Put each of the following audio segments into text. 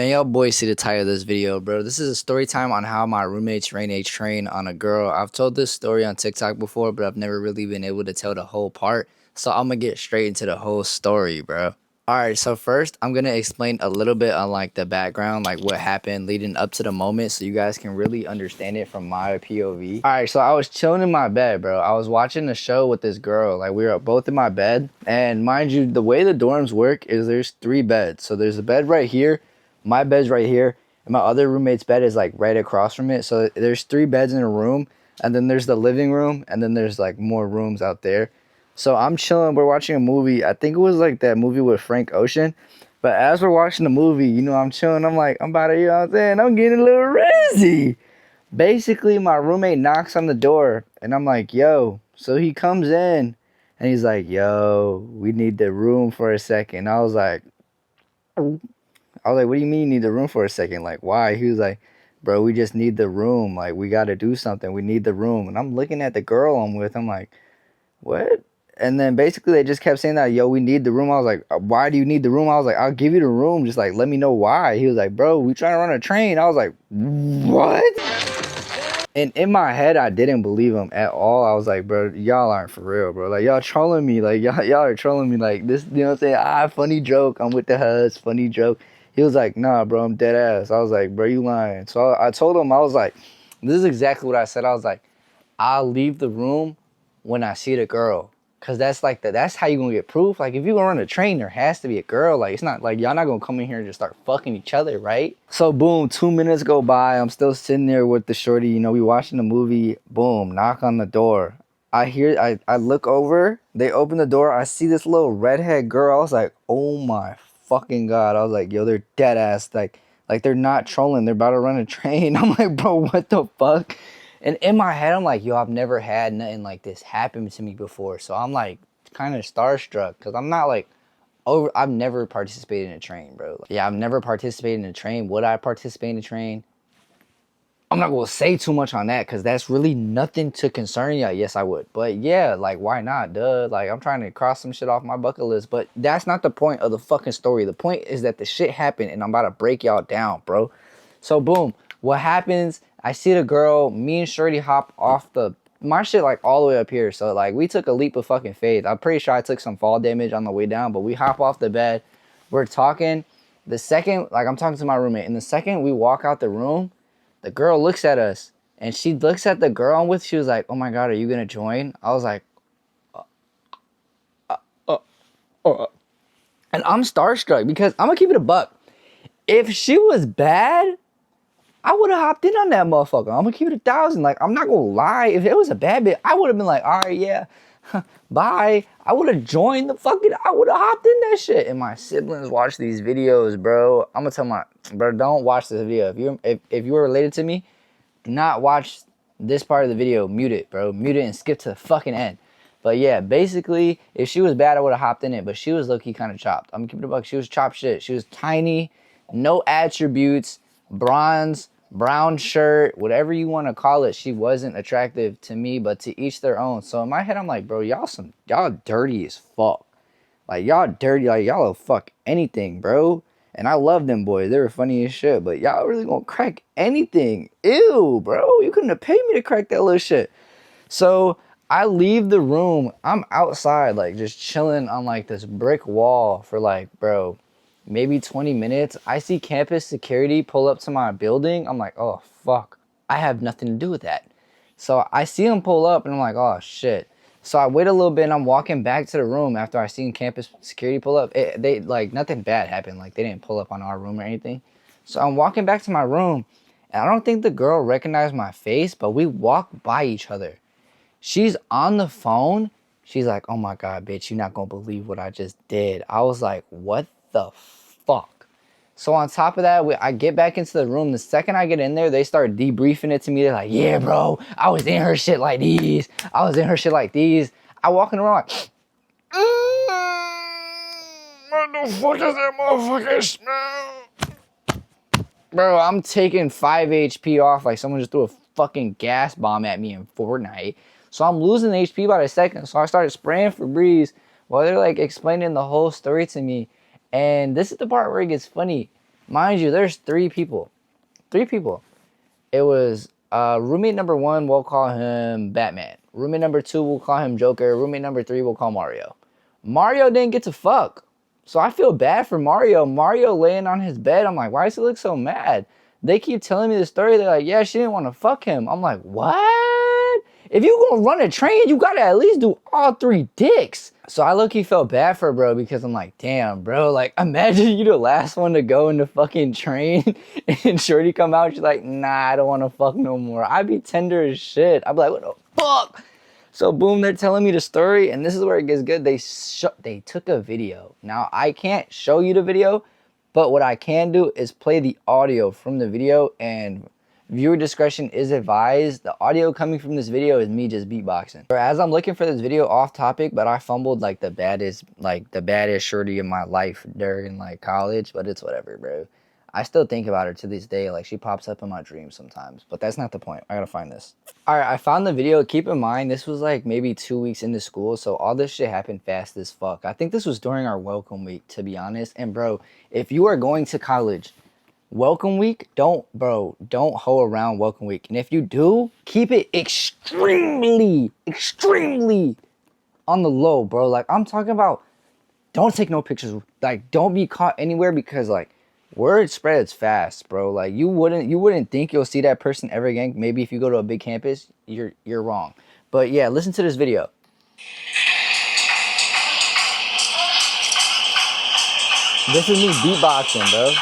Man, y'all boys see the title of this video, bro. This is a story time on how my roommates ran a train on a girl. I've told this story on TikTok before, but I've never really been able to tell the whole part. So I'm gonna get straight into the whole story, bro. Alright, so first I'm gonna explain a little bit on like the background, like what happened leading up to the moment so you guys can really understand it from my POV. Alright, so I was chilling in my bed, bro. I was watching a show with this girl. Like we were both in my bed. And mind you, the way the dorms work is there's 3 beds. So there's a bed right here. My bed's right here, and my other roommate's bed is like right across from it. So there's 3 beds in a room, and then there's the living room, and then there's like more rooms out there. So I'm chilling, we're watching a movie. I think it was like that movie with Frank Ocean. But as we're watching the movie, you know, I'm chilling. I'm like, I'm about to, you know what I'm saying? I'm getting a little rizzy. Basically, my roommate knocks on the door, and I'm like, yo. So he comes in, and he's like, yo, we need the room for a second. I was like, what do you mean you need the room for a second? Like, why? He was like, bro, we just need the room. Like, we got to do something. We need the room. And I'm looking at the girl I'm with. I'm like, what? And then basically they just kept saying that, yo, we need the room. I was like, why do you need the room? I was like, I'll give you the room. Just like, let me know why. He was like, bro, we trying to run a train. I was like, what? And in my head, I didn't believe him at all. I was like, bro, y'all aren't for real, bro. Like, y'all trolling me. Like, y'all are trolling me. Like, this, you know what I'm saying? Funny joke. I'm with the hus. Funny joke. He was like, nah, bro, I'm dead ass. I was like, bro, you lying. So I told him, I was like, this is exactly what I said. I was like, I'll leave the room when I see the girl. Cause that's like that's how you gonna get proof. Like if you gonna run a train, there has to be a girl. Like it's not like y'all not gonna come in here and just start fucking each other, right? So boom, 2 minutes go by. I'm still sitting there with the shorty. You know, we watching the movie. Boom, knock on the door. I look over. They open the door. I see this little redhead girl. I was like, oh my fucking god. I was like, yo, they're dead ass. Like they're not trolling. They're about to run a train. I'm like, bro, what the fuck? And in my head, I'm like, yo, I've never had nothing like this happen to me before. So I'm like kind of starstruck because I'm not like I've never participated in a train, bro. Yeah, I've never participated in a train. Would I participate in a train? I'm not going to say too much on that because that's really nothing to concern you. Yes, I would. But yeah, like, why not? Duh. Like, I'm trying to cross some shit off my bucket list. But that's not the point of the fucking story. The point is that the shit happened and I'm about to break y'all down, bro. So, boom. What happens, I see the girl, me and Shorty hop off my shit like all the way up here. So, like, we took a leap of fucking faith. I'm pretty sure I took some fall damage on the way down. But we hop off the bed. We're talking. The second, like, I'm talking to my roommate. And the second we walk out the room, the girl looks at us, and she looks at the girl I'm with. She was like, oh my god, are you gonna join? I was like, and I'm starstruck because I'm gonna keep it a buck. If she was bad, I would have hopped in on that motherfucker. I'm gonna keep it 1,000. Like, I'm not gonna lie. If it was a bad bitch, I would have been like, all right, yeah, bye. I would have joined the fucking, I would have hopped in that shit. And my siblings watch these videos, bro. I'm gonna tell my, bro, don't watch this video. If you were related to me, do not watch this part of the video. Mute it, bro. Mute it and skip to the fucking end. But yeah, basically, if she was bad, I would have hopped in it. But she was low-key kind of chopped. I'm gonna keep it a buck. She was chopped shit. She was tiny, no attributes, bronze, brown shirt, whatever you want to call it. She wasn't attractive to me, but to each their own. So in my head, I'm like, bro, y'all dirty as fuck. Like, y'all dirty. Like, y'all will fuck anything, bro. And I love them boys. They were funny as shit. But y'all really gonna crack anything. Ew, bro. You couldn't have paid me to crack that little shit. So I leave the room. I'm outside, like, just chilling on, like, this brick wall for, like, bro, maybe 20 minutes. I see campus security pull up to my building. I'm like, oh, fuck. I have nothing to do with that. So I see them pull up, and I'm like, oh, shit. So I wait a little bit, and I'm walking back to the room after I seen campus security pull up. They like, nothing bad happened. Like, they didn't pull up on our room or anything. So I'm walking back to my room, and I don't think the girl recognized my face, but we walked by each other. She's on the phone. She's like, oh, my God, bitch, you're not going to believe what I just did. I was like, what the fuck? So on top of that, I get back into the room. The second I get in there, they start debriefing it to me. They're like, yeah, bro, I was in her shit like these. I was in her shit like these. I walk in the room like, what the fuck is that motherfucking smell? Bro, I'm taking 5 HP off like someone just threw a fucking gas bomb at me in Fortnite. So I'm losing HP by the second. So I started spraying Febreze while they're like explaining the whole story to me. And this is the part where it gets funny. Mind you, there's three people. Three people. It was roommate number one, we'll call him Batman. Roommate number two, we'll call him Joker. Roommate number three, we'll call Mario. Mario didn't get to fuck. So I feel bad for Mario. Mario laying on his bed. I'm like, why does he look so mad? They keep telling me the story. They're like, yeah, she didn't want to fuck him. I'm like, what? If you gonna run a train, you gotta at least do all three dicks. So I low-key felt bad for bro because I'm like, damn, bro, like imagine you the last one to go in the fucking train and shorty come out, she's like, nah, I don't want to fuck no more. I'd be tender as shit. I'd be like, what the fuck? So boom, they're telling me the story, and this is where it gets good. They took a video. Now I can't show you the video, but what I can do is play the audio from the video, and viewer discretion is advised. The audio coming from this video is me just beatboxing. As I'm looking for this video off topic, but I fumbled like the baddest shorty in my life during like college, but it's whatever, bro. I still think about her to this day. Like she pops up in my dreams sometimes, but that's not the point. I gotta find this. All right, I found the video. Keep in mind, this was like maybe 2 weeks into school. So all this shit happened fast as fuck. I think this was during our welcome week, to be honest. And bro, if you are going to college, welcome week, don't hoe around welcome week. And if you do, keep it extremely on the low, bro. Like I'm talking about, don't take no pictures. Like don't be caught anywhere because like word spreads fast, bro. Like you wouldn't think you'll see that person ever again. Maybe if you go to a big campus, you're wrong. But yeah, listen to this video. This is me beatboxing, bro.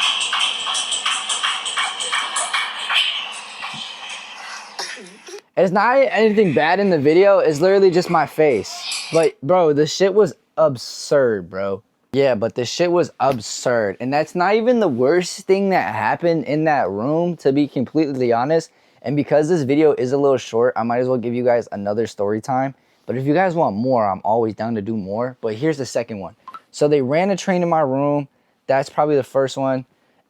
It's not anything bad in the video. It's literally just my face. But bro, the shit was absurd, bro. Yeah, but the shit was absurd. And that's not even the worst thing that happened in that room, to be completely honest. And because this video is a little short, I might as well give you guys another story time. But if you guys want more, I'm always down to do more. But here's the second one. So they ran a train in my room. That's probably the first one.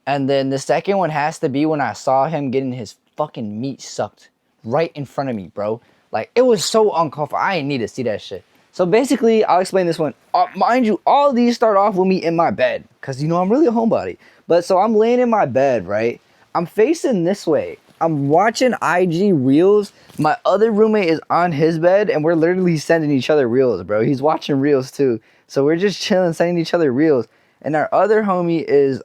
And then the second one has to be when I saw him getting his fucking meat sucked right in front of me, bro. Like, it was so uncomfortable. I didn't need to see that shit. So basically, I'll explain this one. Mind you, all of these start off with me in my bed. Because, you know, I'm really a homebody. But so I'm laying in my bed, right? I'm facing this way. I'm watching IG Reels. My other roommate is on his bed. And we're literally sending each other Reels, bro. He's watching Reels too. So we're just chilling, sending each other Reels. And our other homie is,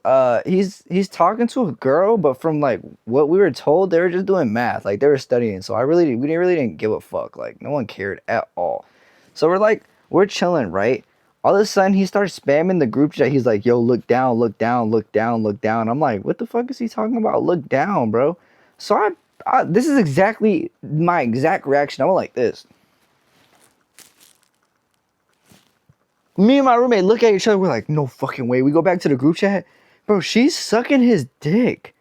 he's talking to a girl. But from, like, what we were told, they were just doing math. Like, they were studying. So we really didn't give a fuck. Like, no one cared at all. So we're chilling, right? All of a sudden, he starts spamming the group chat. He's like, yo, look down, look down, look down, look down. I'm like, what the fuck is he talking about? Look down, bro. So this is exactly my exact reaction. I went like this. Me and my roommate look at each other. We're like, no fucking way. We go back to the group chat. Bro, she's sucking his dick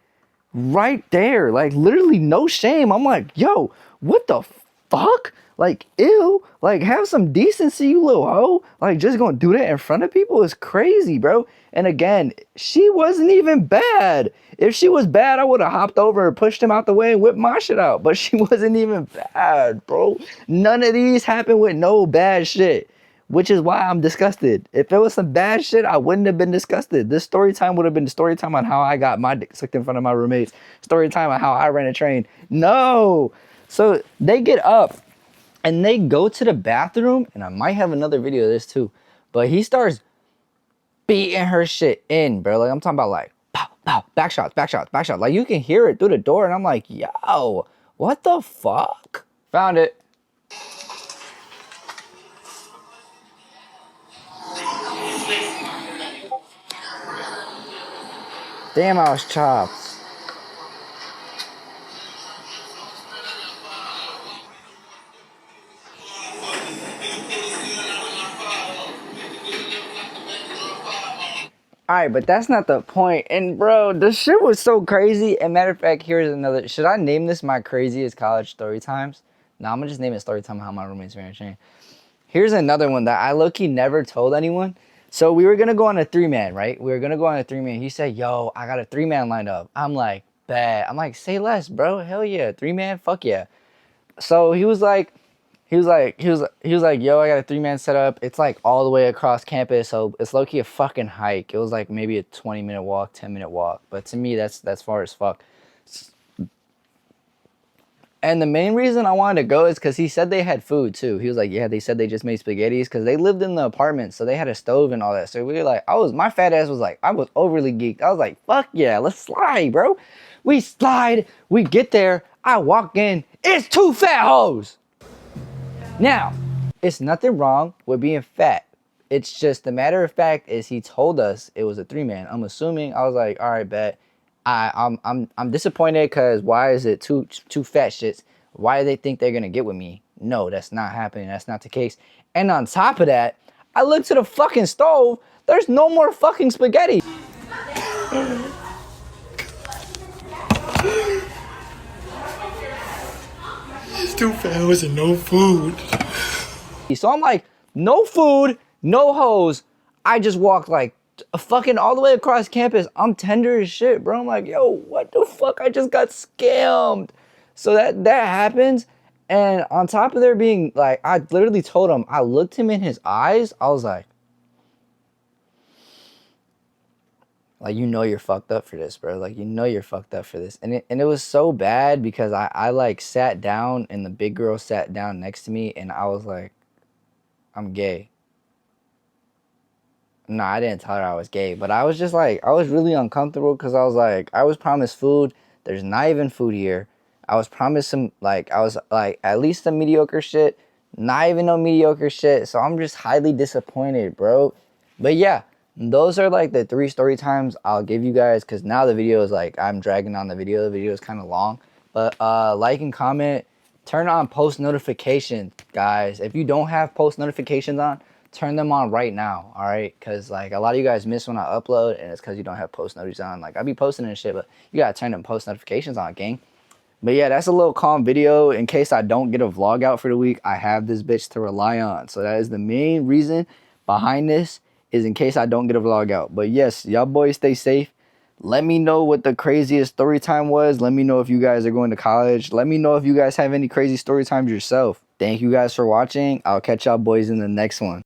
right there. Like, literally no shame. I'm like, yo, what the fuck? Like, ew. Like, have some decency, you little hoe. Like, just gonna do that in front of people is crazy, bro. And again, she wasn't even bad. If she was bad, I would have hopped over and pushed him out the way and whipped my shit out. But she wasn't even bad, bro. None of these happened with no bad shit. Which is why I'm disgusted. If it was some bad shit, I wouldn't have been disgusted. This story time would have been the story time on how I got my dick sucked in front of my roommates. Story time on how I ran a train. No. So they get up and they go to the bathroom. And I might have another video of this too. But he starts beating her shit in, bro. Like, I'm talking about like, pow, pow, back shots, back shots, back shots. Like, you can hear it through the door. And I'm like, yo, what the fuck? Found it. Damn, I was chopped. Alright, but that's not the point. And bro, the shit was so crazy. And matter of fact, here's another. Should I name this my craziest college story times? No, I'm gonna just name it story time how my roommates ran a train. Here's another one that I low-key never told anyone. So we were gonna go on a 3-man, right? We were gonna go on a 3-man. He said, yo, I got a 3-man lined up. I'm like, bet. I'm like, say less, bro. Hell yeah. 3-man, fuck yeah. So he was like, he was like, yo, I got a 3-man setup. It's like all the way across campus, so it's low key a fucking hike. It was like maybe a 20-minute walk, 10-minute walk, but to me that's far as fuck. And the main reason I wanted to go is because he said they had food too. He was like, yeah, they said they just made spaghettis because they lived in the apartment, so they had a stove and all that. So we were like, my fat ass was like, I was overly geeked. I was like, fuck yeah, let's slide, bro. We slide, we get there, I walk in, it's 2 fat hoes. Now, it's nothing wrong with being fat. It's just the matter of fact is he told us it was a 3-man. I'm assuming. I was like, all right, bet. I'm disappointed because why is it two fat shits? Why do they think they're gonna get with me? No, that's not happening. That's not the case. And on top of that, I look to the fucking stove. There's no more fucking spaghetti. It's 2 fat hoes and no food. So I'm like, no food, no hose. I just walked like fucking all the way across campus. I'm tender as shit, bro. I'm like, yo, what the fuck? I just got scammed. So that happens. And on top of there being like, I literally told him, I looked him in his eyes. I was like, you know you're fucked up for this, bro. Like, you know you're fucked up for this. And it was so bad because I like sat down and the big girl sat down next to me and I was like, I'm gay. No, I didn't tell her I was gay, but I was just like, I was really uncomfortable because I was like, I was promised food. There's not even food here. I was promised some, like, I was like, at least some mediocre shit. Not even no mediocre shit. So I'm just highly disappointed, bro. But yeah, those are like the 3 story times I'll give you guys because now the video is like, I'm dragging on the video. The video is kind of long. But like and comment. Turn on post notifications, guys. If you don't have post notifications on, turn them on right now, all right? Because, like, a lot of you guys miss when I upload, and it's because you don't have post notifications on. Like, I be posting and shit, but you got to turn them post notifications on, gang. But, yeah, that's a little calm video. In case I don't get a vlog out for the week, I have this bitch to rely on. So, that is the main reason behind this is in case I don't get a vlog out. But, yes, y'all boys stay safe. Let me know what the craziest story time was. Let me know if you guys are going to college. Let me know if you guys have any crazy story times yourself. Thank you guys for watching. I'll catch y'all boys in the next one.